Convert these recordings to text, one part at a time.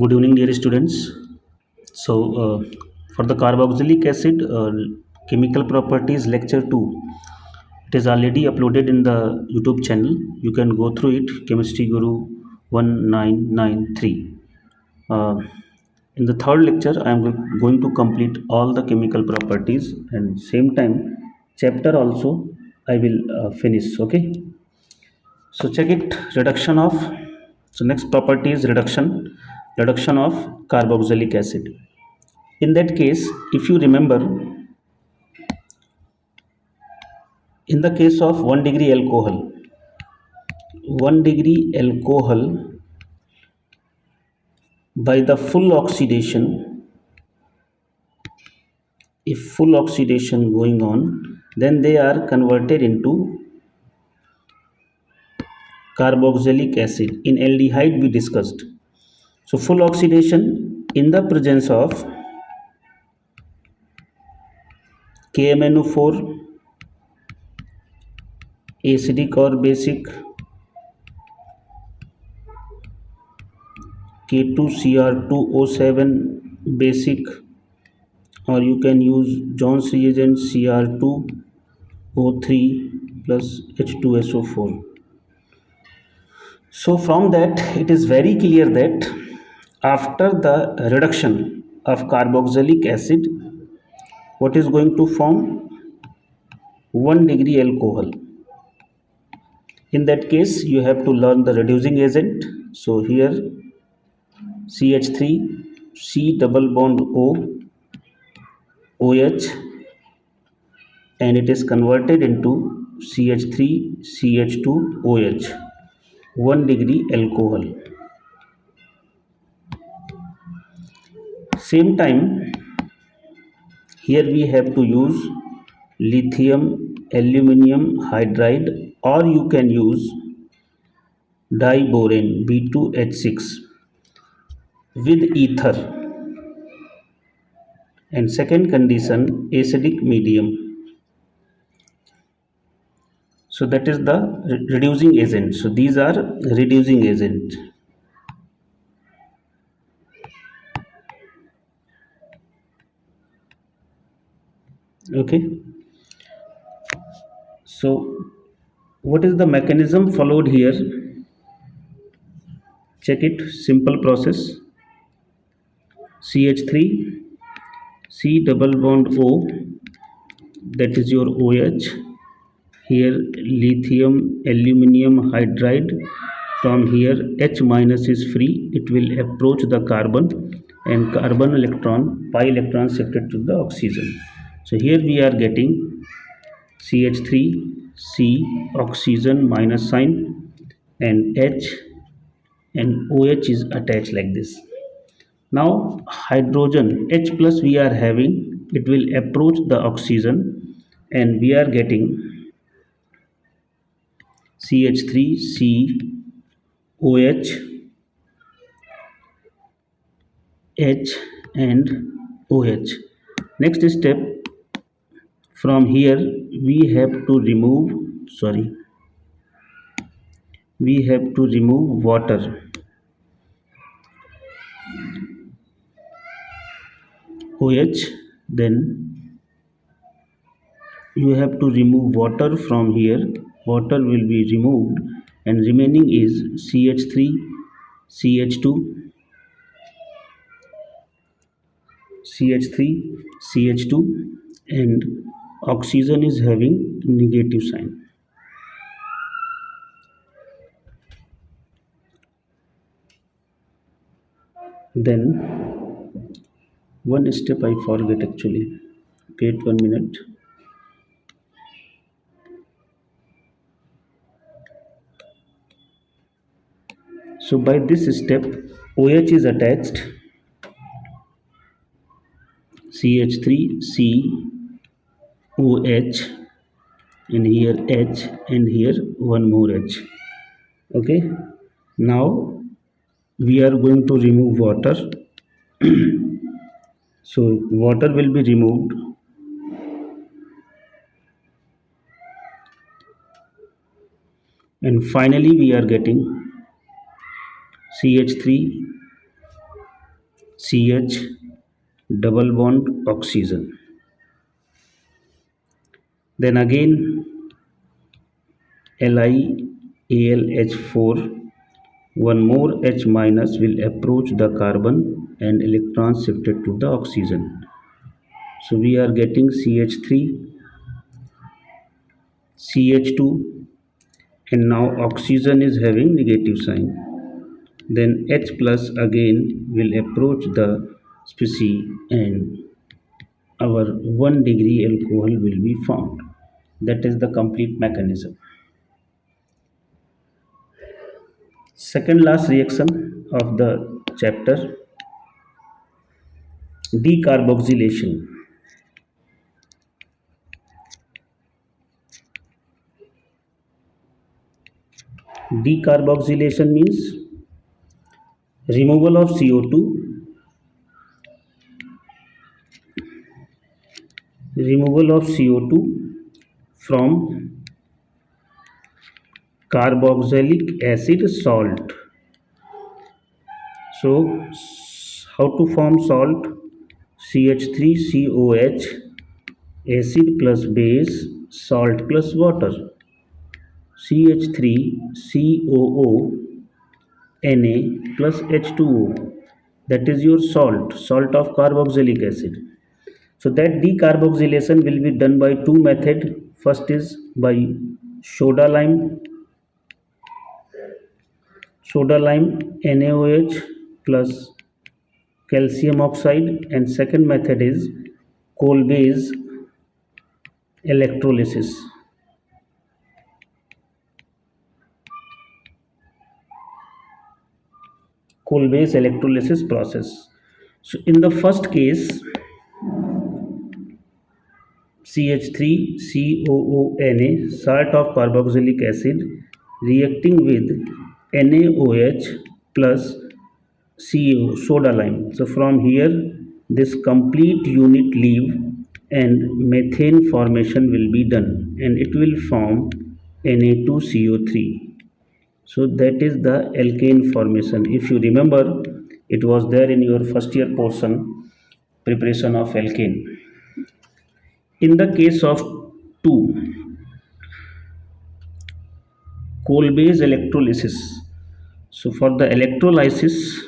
Good evening, dear students. So, for the carboxylic acid chemical properties lecture 2, it is already uploaded in the YouTube channel. You can go through it, Chemistry Guru 1993. Uh, in the third lecture, I am going to complete all the chemical properties, and same time chapter also I will finish. Okay. So check it, reduction of, so next property is reduction of carboxylic acid. In that case, if you remember, in the case of 1 degree alcohol, 1 degree alcohol, by the full oxidation, if full oxidation going on, then they are converted into carboxylic acid. In aldehyde we discussed. So full oxidation in the presence of KMnO4, acidic or basic, K2Cr2O7 basic, or you can use Jones reagent Cr2O3 plus H2SO4. So from that it is very clear that after the reduction of carboxylic acid, what is going to form? 1 degree alcohol. In that case you have to learn the reducing agent. So here CH3, C double bond O, OH, and it is converted into CH3, CH2, OH, 1 degree alcohol. Same time, here we have to use lithium aluminum hydride, or you can use diborane B2H6 with ether, and second condition acidic medium. So that is the reducing agent. So these are reducing agent. Okay. So what is the mechanism followed here? Check it, simple process. CH3, C double bond O, that is your OH. Here lithium aluminum hydride, from here H minus is free, it will approach the carbon, and carbon electron, pi electron shifted to the oxygen. So here we are getting CH3, C, oxygen minus sign, and H, and OH is attached like this. Now hydrogen H plus we are having, it will approach the oxygen, and we are getting CH3, C, OH, H, and OH. Next step, from here we have to remove, water, OH, then you have to remove water from here, water will be removed, and remaining is CH3, CH2, CH3, CH2, and oxygen is having negative sign. Then one step I forget actually. Wait 1 minute. So by this step, OH is attached, CH3, C, OH, and here H, and here one more H. Okay. Now we are going to remove water. So water will be removed, and finally we are getting CH3, CH double bond oxygen. Then again LiAlH4, one more H minus will approach the carbon and electrons shifted to the oxygen. So we are getting CH3, CH2, and now oxygen is having negative sign. Then H plus again will approach the species and our 1 degree alcohol will be formed. That is the complete mechanism. Second last reaction of the chapter, decarboxylation. Decarboxylation means removal of CO2, from carboxylic acid salt. So how to form salt? CH3COH, acid plus base, salt plus water. CH3COO, Na plus H2O, that is your salt of carboxylic acid. So that decarboxylation will be done by two methods. First is by soda lime NaOH plus calcium oxide, and second method is coal-base electrolysis. Coal-base electrolysis process. So in the first case, CH3COONA, salt of carboxylic acid, reacting with NaOH plus CO, soda lime. So from here this complete unit leave and methane formation will be done and it will form Na2CO3. So that is the alkane formation. If you remember, it was there in your first year portion, preparation of alkane. In the case of 2, coal-base electrolysis. So for the electrolysis,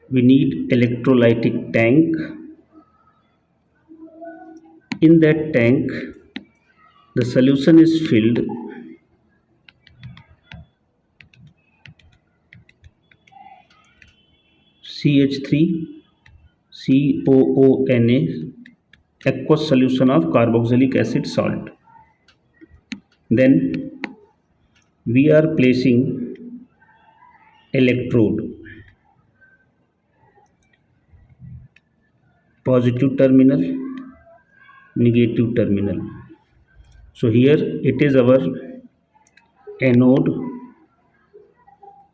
we need electrolytic tank. In that tank, the solution is filled. CH3COONA, aqueous solution of carboxylic acid salt. Then we are placing electrode, positive terminal, negative terminal. So here it is our anode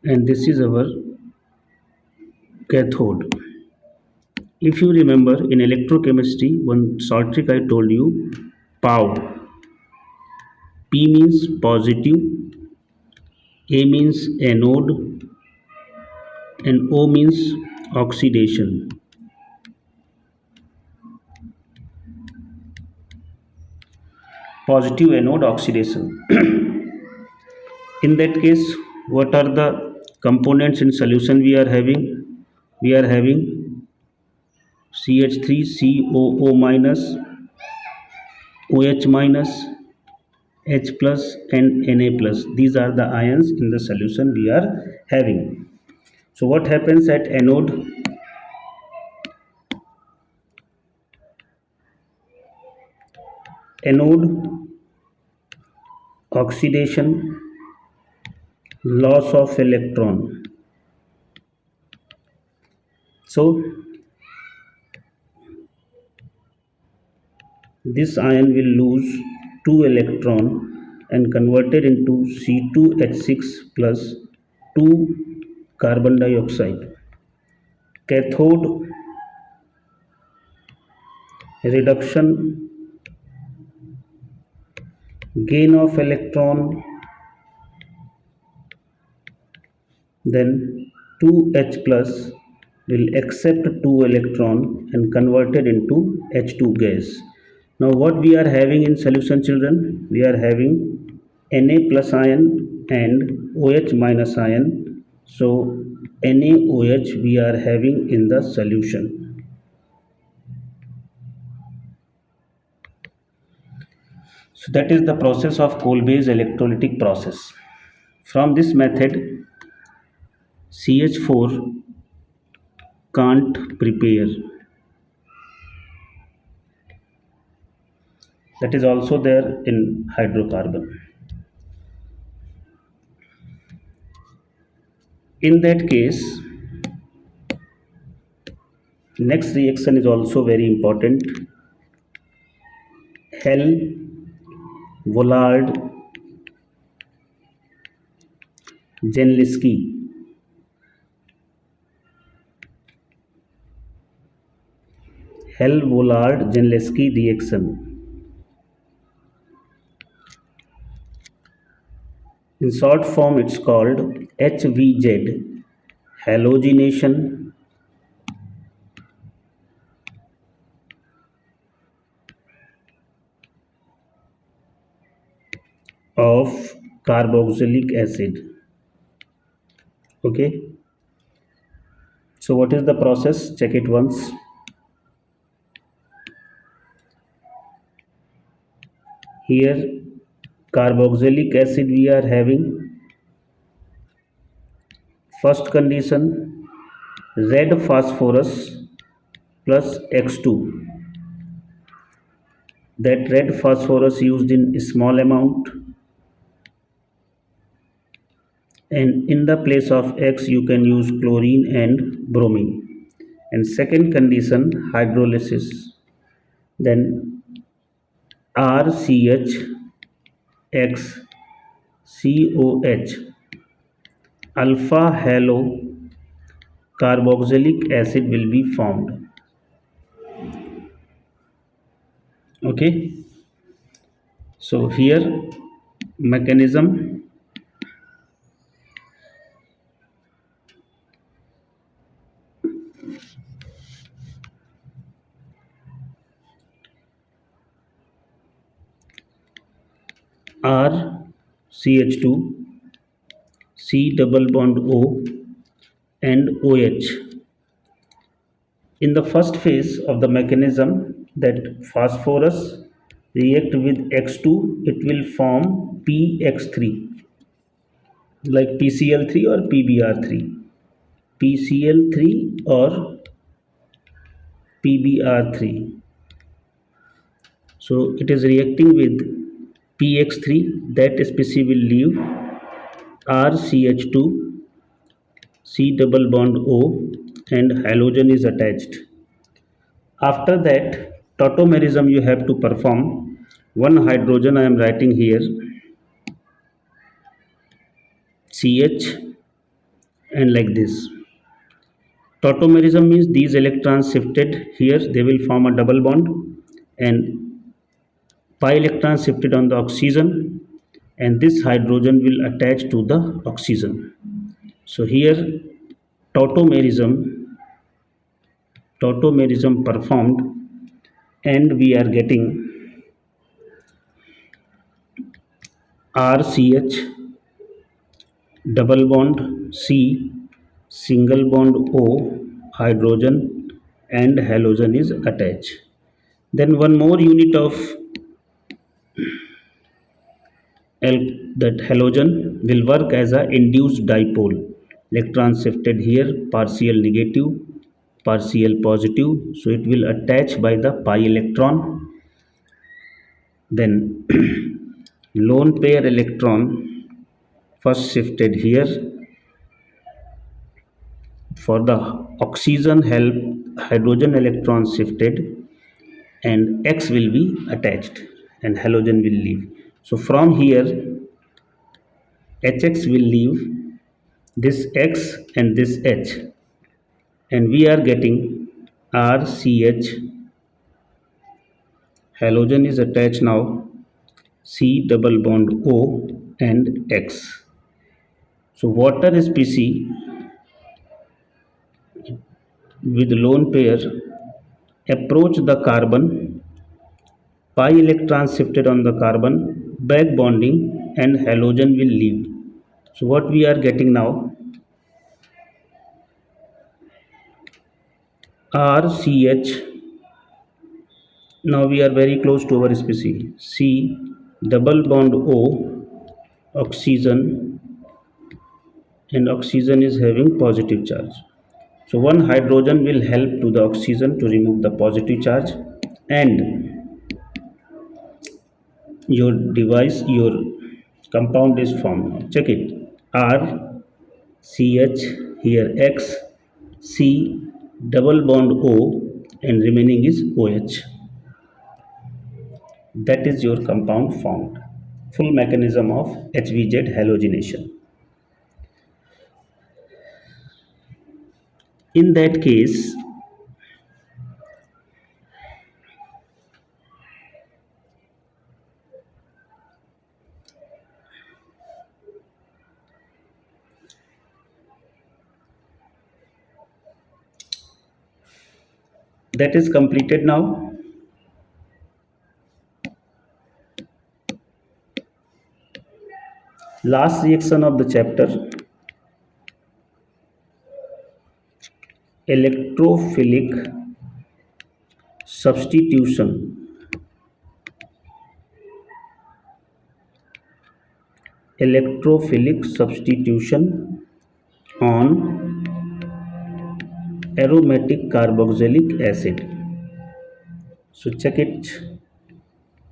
and this is our cathode. If you remember in electrochemistry, one short trick I told you, POW. P means positive, A means anode, and O means oxidation. Positive anode oxidation. In that case, what are the components in solution we are having? We are having CH3COO minus, OH minus, H plus and Na plus. These are the ions in the solution we are having. So what happens at anode? Anode oxidation, loss of electron. So this ion will lose 2 electron and converted into C2H6 plus 2 carbon dioxide. Cathode reduction, gain of electron, then 2H plus will accept 2 electron and converted into H2 gas. Now what we are having in solution, children? We are having Na plus ion and OH minus ion. So NaOH we are having in the solution. So that is the process of Kolbe's electrolytic process. From this method, CH4 can't prepare. That is also there in hydrocarbon. In that case, next reaction is also very important. Hell Vollard Jenliski. Hell Vollard Jenliski reaction. In short form, it's called HVZ, halogenation of carboxylic acid. Okay. So what is the process? Check it once. Here, carboxylic acid we are having. First condition, red phosphorus plus X2. That red phosphorus used in small amount, and in the place of X you can use chlorine and bromine. And second condition, hydrolysis. Then RCH X COH, alpha halo carboxylic acid will be formed. Okay, so here mechanism. R CH2 C double bond O and OH. In the first phase of the mechanism, that phosphorus react with X2, it will form PX3 like PCl3 or PBr3. PCl3 or PBr3. So it is reacting with PX3, that species will leave RCH2 C double bond O and halogen is attached. After that, tautomerism you have to perform. One hydrogen I am writing here, CH, and like this. Tautomerism means these electrons shifted here, they will form a double bond, and pi electron shifted on the oxygen, and this hydrogen will attach to the oxygen. So here tautomerism performed, and we are getting RCH double bond C single bond O hydrogen and halogen is attached. Then one more unit of that halogen will work as a induced dipole. Electron shifted here, partial negative, partial positive, so it will attach by the pi electron. Then lone pair electron first shifted here. For the oxygen help, hydrogen electron shifted and X will be attached and halogen will leave. So from here HX will leave this X and this H, and we are getting RCH, halogen is attached now, C double bond O and X. So water species with lone pair approach the carbon, pi electrons shifted on the carbon, back bonding, and halogen will leave. So what we are getting now, RCH. Now we are very close to our species. C double bond O, oxygen, and oxygen is having positive charge. So one hydrogen will help to the oxygen to remove the positive charge, and your compound is formed. Check it. R CH, here X, C double bond O, and remaining is OH. That is your compound formed. Full mechanism of HVZ halogenation. In that case, that is completed now. Last reaction of the chapter, electrophilic substitution. Electrophilic substitution on aromatic carboxylic acid. So check it.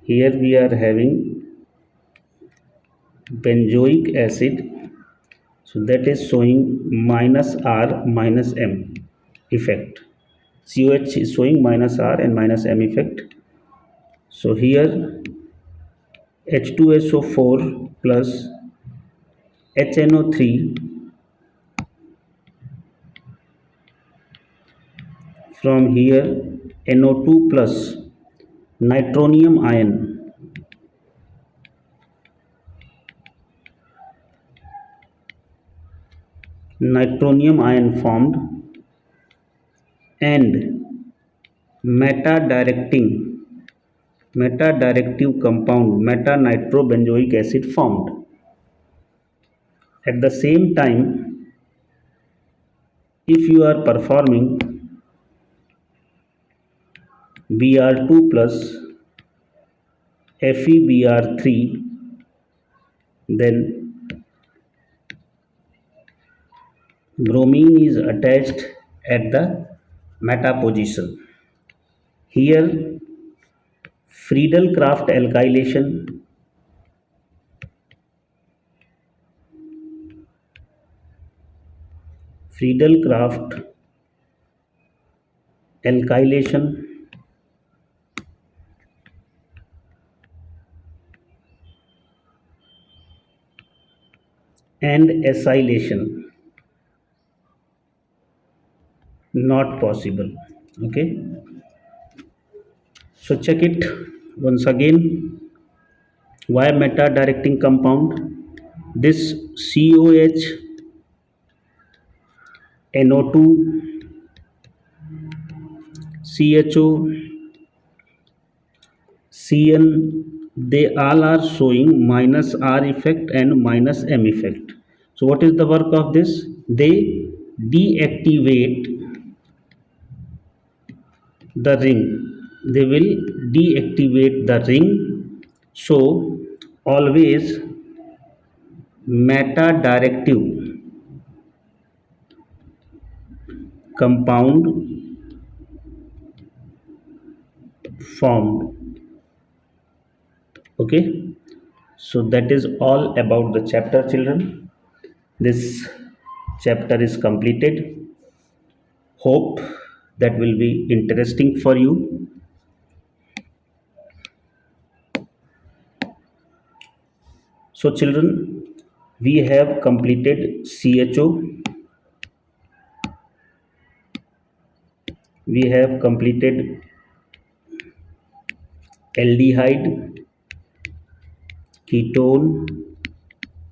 Here we are having benzoic acid, so that is showing minus R minus M effect. COH is showing minus R and minus M effect. So here H2SO4 plus HNO3, from here NO2 plus nitronium ion, formed, and meta-directive compound meta-nitrobenzoic acid formed. At the same time, if you are performing Br2 plus FeBr3, then bromine is attached at the meta position. Here Friedel-Crafts alkylation, and acylation not possible. Okay, so check it once again. Why meta directing compound? This COH, NO2, CHO, CN, they all are showing minus R effect and minus M effect. So what is the work of this? They deactivate the ring. They will deactivate the ring. So always meta directive compound formed. Okay, so that is all about the chapter, children. This chapter is completed. Hope that will be interesting for you. So children, we have completed CHO, we have completed aldehyde, ketone,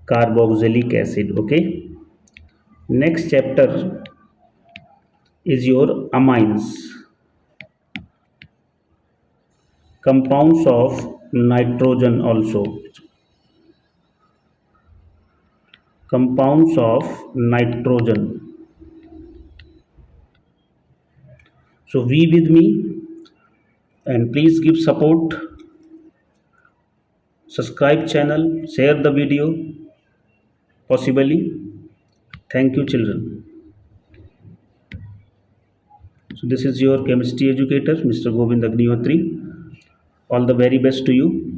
carboxylic acid. Okay, next chapter is your amines, compounds of nitrogen also, compounds of nitrogen. So be with me and please give support, subscribe channel, share the video possibly. Thank you children. So this is your chemistry educator Mr. Govind Agnihotri. All the very best to you.